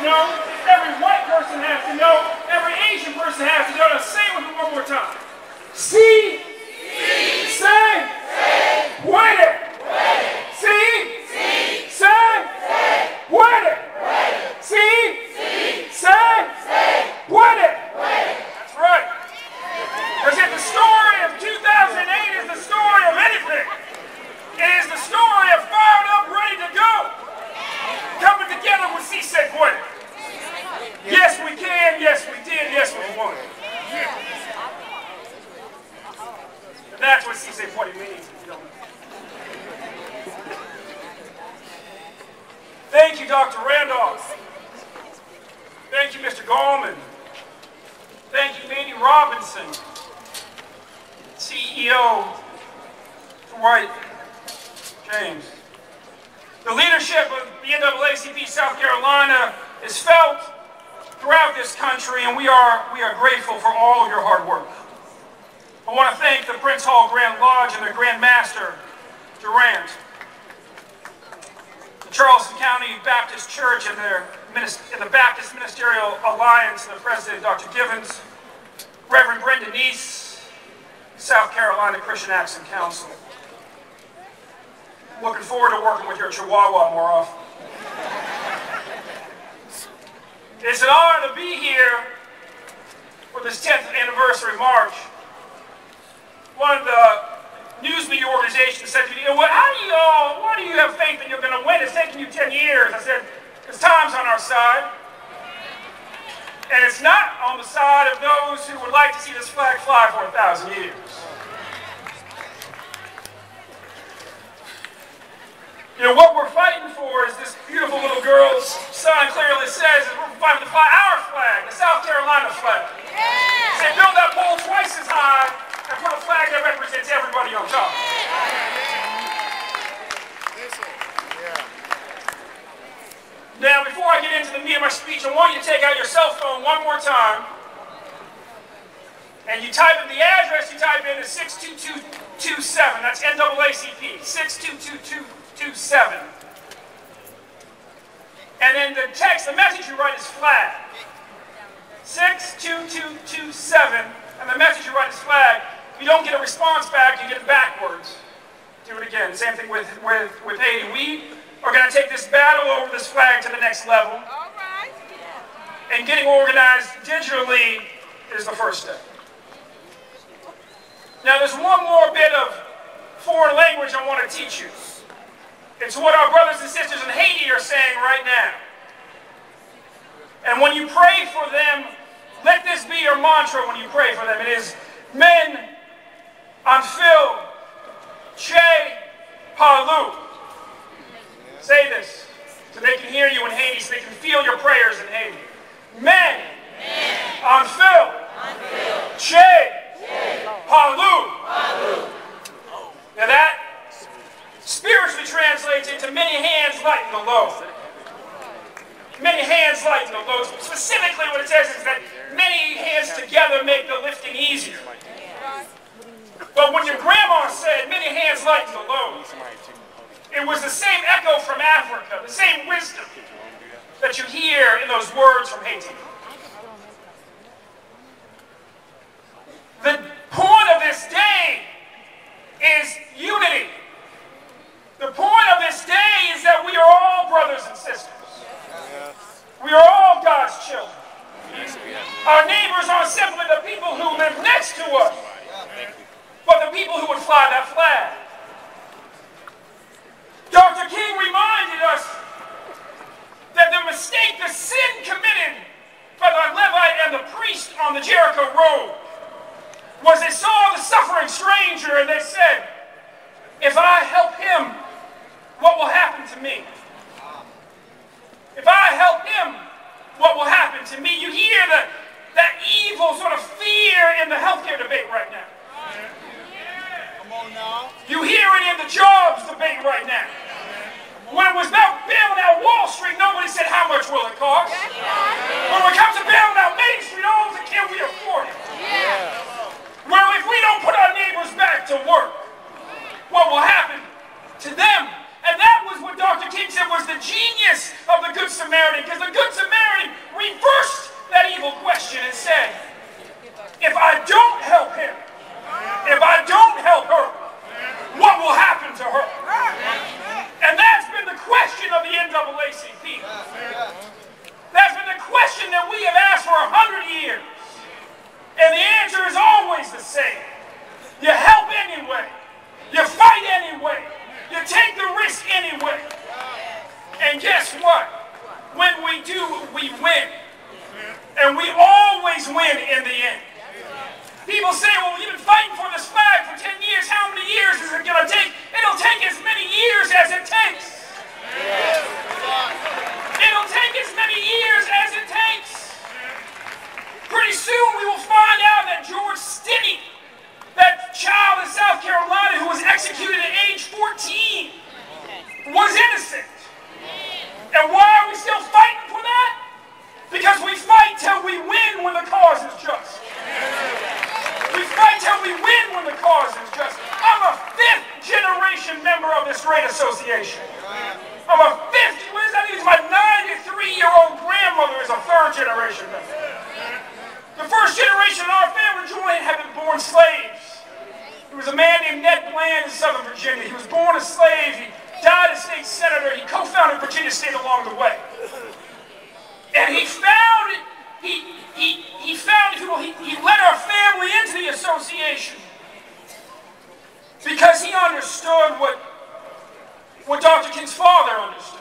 know. Every white person has to know. Every Asian person has to know. Now say it with me one more time. See, say, win it. See, say, win it. See, say, win it. That's right. Because if the story of 2008 is the story of anything, it is the story of fired up, ready to go. Coming together with C-Said Gwen. Yes, we can. Yes, we did. Yes, we won. And that's what C-Said Gwen means. If you don't know. Thank you, Dr. Randolph. Thank you, Mr. Gallman. Thank you, Mandy Robinson, CEO, Dwight James. The leadership of the NAACP South Carolina is felt throughout this country, and we are grateful for all of your hard work. I want to thank the Prince Hall Grand Lodge and their Grand Master, Durant, the Charleston County Baptist Church and the Baptist Ministerial Alliance, and the President, Dr. Givens, Reverend Brenda Neese, South Carolina Christian Action Council. Looking forward to working with your Chihuahua more often. It's an honor to be here for this 10th anniversary march. One of the news media organizations said to me, why do you have faith that you're going to win? It's taken you 10 years. I said, because time's on our side. And it's not on the side of those who would like to see this flag fly for 1,000 years. You know, what we're fighting for is this beautiful little girl's sign clearly says is we're fighting to fly our flag, the South Carolina flag. Yeah. Say build that pole twice as high and put a flag that represents everybody on top. Yeah. Now, before I get into the meat of my speech, I want you to take out your cell phone one more time. And you type in the address you type in is 62227. That's NAACP, 62227. And then the text, the message you write is flag. 62227. And the message you write is flag. If you don't get a response back, you get it backwards. Do it again. Same thing with Haiti. We are going to take this battle over this flag to the next level. All right. And getting organized digitally is the first step. Now, there's one more bit of foreign language I want to teach you. It's what our brothers and sisters in Haiti are saying right now. And when you pray for them, let this be your mantra when you pray for them. It is, Men en fil, Che Palu. Say this so they can hear you in Haiti, so they can feel your prayers in Haiti. Men en fil, Che Palu. Now that spiritually translates into many hands lighten the load. Many hands lighten the load. Specifically what it says is that many hands together make the lifting easier. But when your grandma said many hands lighten the load, it was the same echo from Africa, the same wisdom that you hear in those words from Haiti. The point of this day is unity. The point of this day is that we are all brothers and sisters. We are all God's children. Our neighbors aren't simply the people who live next to us, but the people who would fly that flag. Dr. King reminded us that the mistake, the sin committed by the Levite and the priest on the Jericho road was they saw the suffering stranger and they said, if I help him, what will happen to me? If I help him, what will happen to me? You hear that evil sort of fear in the healthcare debate right now. Come on now. You hear it in the jobs debate right now. When it was about bailing out Wall Street, nobody said, how much will it cost? When it comes to bailing out Main Street, all of it, can we afford it? Well, if we don't put our neighbors back to work, what will happen to them? And that was what Dr. King said was the genius of the Good Samaritan, because the Good Samaritan years? And the answer is always the same. You help anyway. You fight anyway. You take the risk anyway. And guess what? When we do, we win. And we always win in the end. People say, well, you've been fighting for this flag for 10 years. How many years is it going to take? It'll take as many years as it takes. It'll take as many years as it takes. Pretty soon we will find out that George Stinney, that child in South Carolina who was executed at age 14, was innocent. And why are we still fighting for that? Because we fight till we win when the cause is just. We fight till we win when the cause is just. I'm a 5th generation member of this great association. I'm a 5th, what does that mean? My 93-year-old grandmother is a 3rd generation member. The 1st generation in our family joint had been born slaves. There was a man named Ned Bland in Southern Virginia. He was born a slave. He died as state senator. He co-founded Virginia State along the way. And he found, he led our family into the association because he understood what Dr. King's father understood.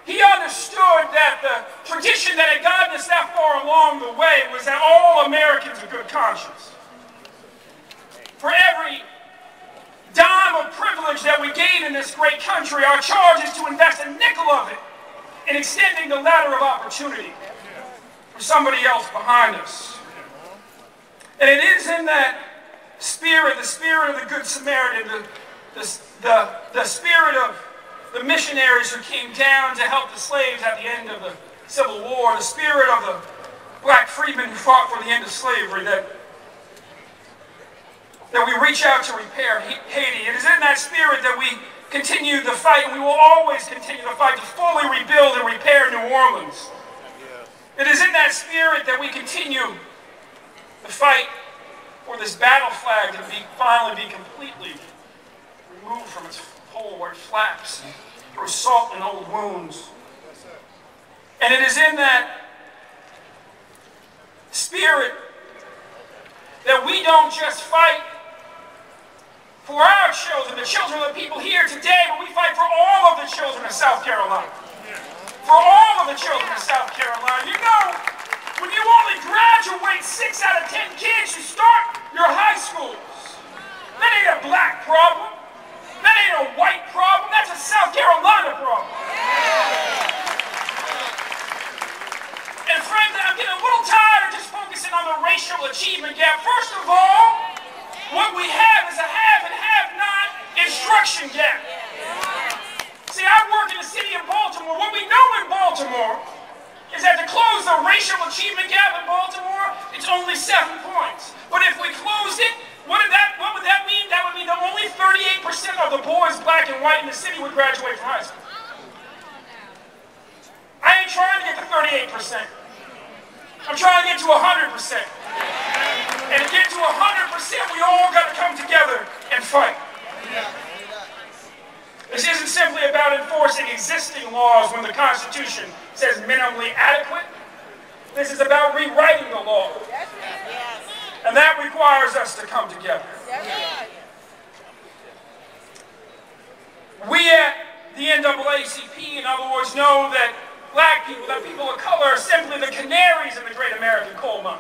He understood that the tradition that had gotten us that far along the way was that all Americans are good conscience. For every dime of privilege that we gain in this great country, our charge is to invest a nickel of it in extending the ladder of opportunity for somebody else behind us. And it is in that spirit, the spirit of the Good Samaritan, the spirit of the missionaries who came down to help the slaves at the end of the Civil War, the spirit of the black freedmen who fought for the end of slavery, that we reach out to repair Haiti. It is in that spirit that we continue the fight, and we will always continue the fight to fully rebuild and repair New Orleans. It is in that spirit that we continue the fight for this battle flag to finally be completely removed from its pole where it flaps and throws salt in old wounds. And it is in that spirit that we don't just fight for our children, the children of the people here today, but we fight for all of the children of South Carolina. For all of the children of South Carolina. You know, when you only graduate 6 out of 10 kids, you start your high schools. That ain't a black problem. That ain't a white problem. That's a South Carolina problem. And frankly, I'm getting a little tired of just focusing on the racial achievement gap. First of all, what we have is a have and have-not instruction gap. See, I work in the city of Baltimore. What we know in Baltimore is that to close the racial achievement gap in Baltimore, it's only 7 points. But if we closed it, what would that mean? That would mean that only 38% of the boys, black and white, in the city would graduate from high school. I ain't trying to get to 38%. I'm trying to get to 100%. And to get to 100%, we all got to come together and fight. This isn't simply about enforcing existing laws when the Constitution says minimally adequate. This is about rewriting the law. And that requires us to come together. We at the NAACP, in other words, know that black people, that people of color, are simply the canaries in the great American coal mine.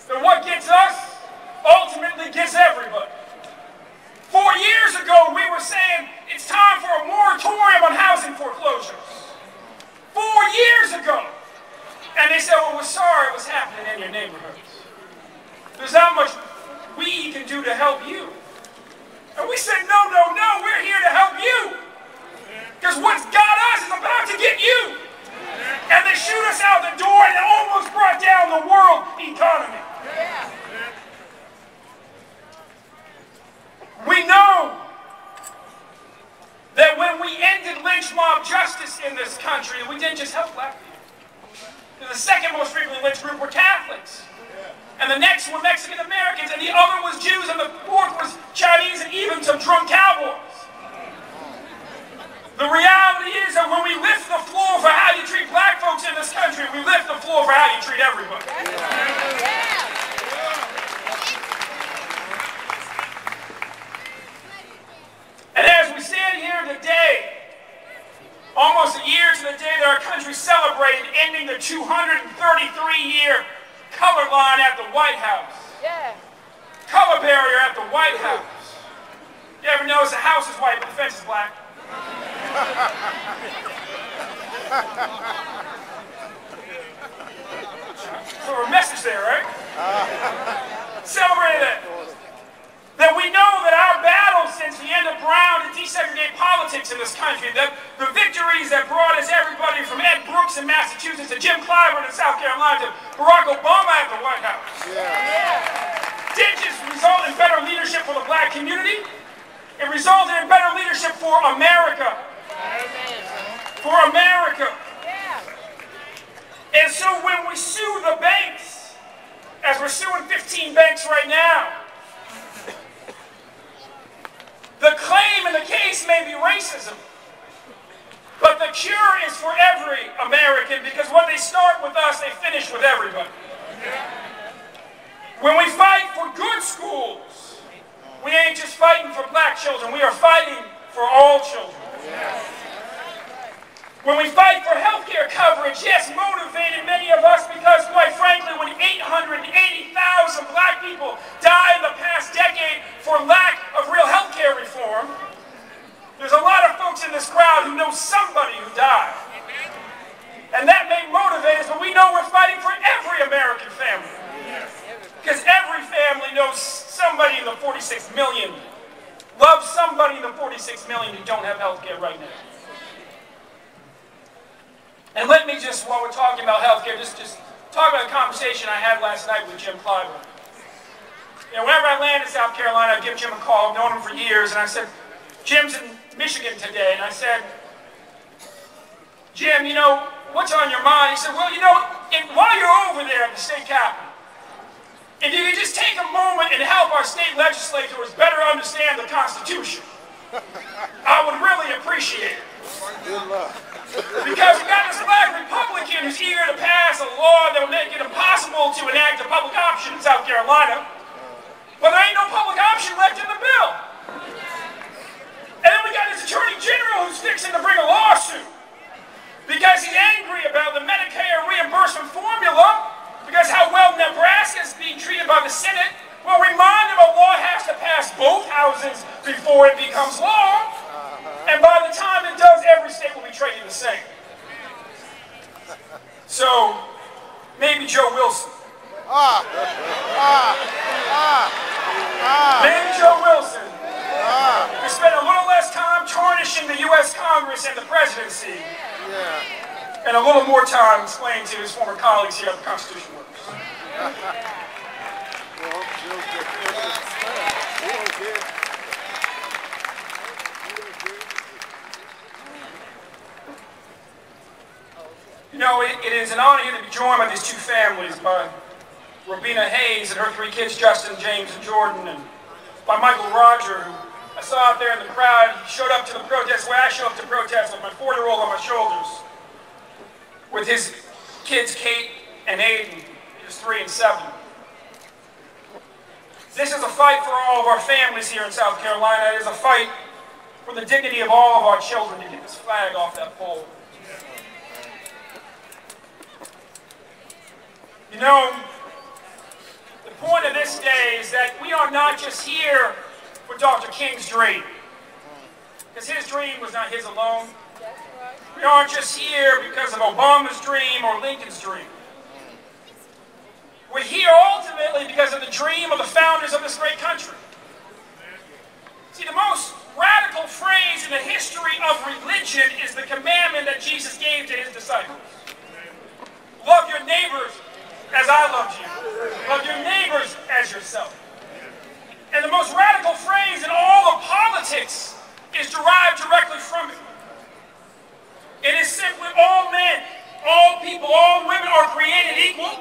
That what gets us ultimately gets everybody. 4 years ago, we were saying it's time for a moratorium on housing foreclosures. 4 years ago. And they said, well, we're sorry it was happening in your neighborhoods. There's not much we can do to help you. And we said, no, no, no, we're here to help you. Because what's got us is about to get you. And they shoot us out the door and it almost brought down the world economy. We know that when we ended lynch mob justice in this country, we didn't just help black people. The second most frequently lynched group were Catholics. And the next were Mexican Americans, and the other was Jews, and the fourth was Chinese, and even some drunk cowboys. The reality is that when we lift the floor for how you treat black folks in this country, we lift the floor for how you treat everyone. our country celebrated ending the 233-year color line at the White House. Yeah. Color barrier at the White House. You ever notice the house is white, but the fence is black? So a message there, right? Celebrated that. That we know that our battle since the end of Brown to desegregate politics in this country, that the victories that brought us everybody from Ed Brooks in Massachusetts to Jim Clyburn in South Carolina to Barack Obama at the White House, didn't just result in better leadership for the black community, it resulted in better leadership for America. For America. And so when we sue the banks, as we're suing 15 banks right now, the claim in the case may be racism, but the cure is for every American, because when they start with us, they finish with everybody. When we fight for good schools, we ain't just fighting for black children, we are fighting for all children. When we fight for health care coverage, yes, motivated many of us because, quite frankly, when 880,000 black people died in the past decade for lack of real health care reform, there's a lot of folks in this crowd who know somebody who died. And that may motivate us, but we know we're fighting for every American family. Because every family knows somebody in the 46 million, loves somebody in the 46 million who don't have health care right now. And let me just, while we're talking about healthcare, just talk about a conversation I had last night with Jim Clyburn. You know, whenever I land in South Carolina, I give Jim a call. I've known him for years, and I said, Jim's in Michigan today, and I said, Jim, you know, what's on your mind? He said, well, you know, while you're over there at the state capitol, if you could just take a moment and help our state legislators better understand the Constitution, I would really appreciate it. Good luck. Because we got this black Republican who's eager to pass a law that will make it impossible to enact a public option in South Carolina, but there ain't no public option left in the bill. And then we got this Attorney General who's fixing to bring a lawsuit because he's angry about the Medicare reimbursement formula, because how well Nebraska is being treated by the Senate. Well, remind him a law has to pass both houses before it becomes law. And by the time it does, every state will be treated the same. So, maybe Joe Wilson. Maybe Joe Wilson could spend a little less time tarnishing the U.S. Congress and the presidency, and a little more time explaining to his former colleagues here how the Constitution works. You know, it is an honor here to be joined by these two families, by Robina Hayes and her three kids, Justin, James, and Jordan, and by Michael Roger, who I saw out there in the crowd. He showed up to the protest the way I show up to protest, with my 4-year-old on my shoulders, with his kids, Kate and Aiden, who's 3 and 7. This is a fight for all of our families here in South Carolina. It is a fight for the dignity of all of our children to get this flag off that pole. You know, the point of this day is that we are not just here for Dr. King's dream, because his dream was not his alone. We aren't just here because of Obama's dream or Lincoln's dream. We're here ultimately because of the dream of the founders of this great country. See, the most radical phrase in the history of religion is the commandment that Jesus gave to his disciples. Love your neighbors as I loved you. Love your neighbors as yourself. And the most radical phrase in all of politics is derived directly from it. It is simply all men, all people, all women are created equal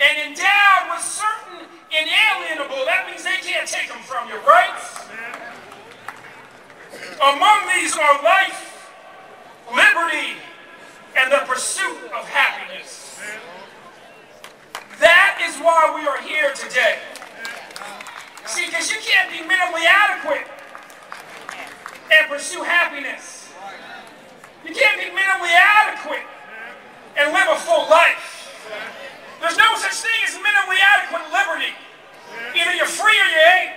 and endowed with certain inalienable, that means they can't take them from you, rights. Among these are life, liberty, and the pursuit of happiness. That is why we are here today. See, because you can't be minimally adequate and pursue happiness. a full life. There's no such thing as minimally adequate liberty. Either you're free or you ain't.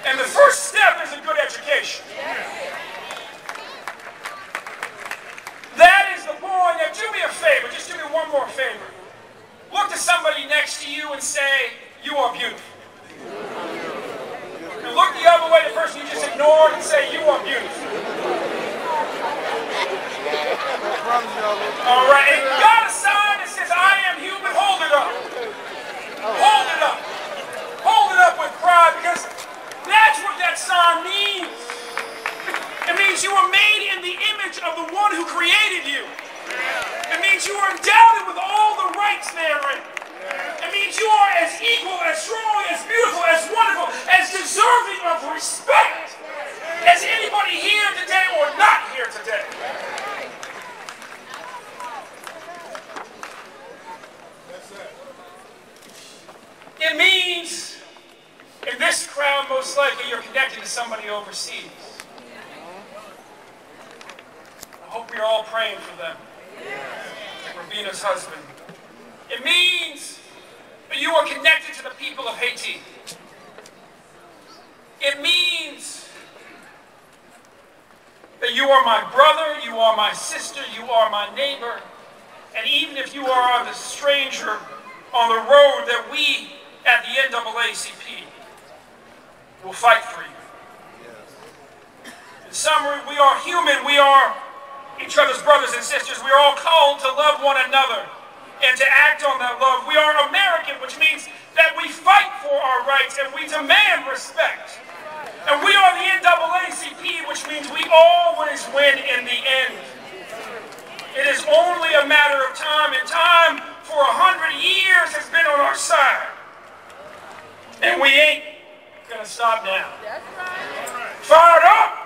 And the first step is a good education. That is the point. Now do me a favor, just do me one more favor. Look to somebody next to you and say, you are beautiful. And look the other way, the person you just ignored, and say, you are beautiful. All right, and you got a sign that says, I am human, hold it up. Hold it up. Hold it up with pride, because that's what that sign means. It means you are made in the image of the one who created you. It means you are endowed with all the rights therein. It means you are as equal, as strong, as beautiful, as wonderful, as deserving of respect as anybody here today or not here today. It means, in this crowd, most likely you're connected to somebody overseas. I hope we're all praying for them. Rabina's husband. It means that you are connected to the people of Haiti. It means that you are my brother, you are my sister, you are my neighbor, and even if you are the stranger on the road, that we at the NAACP will fight for you. In summary, we are human, we are each other's brothers and sisters. We are all called to love one another and to act on that love. We are American, which means that we fight for our rights and we demand respect. And we are the NAACP, which means we always win in the end. It is only a matter of time, and time for 100 years has been on our side. And we ain't gonna stop now. Fired up!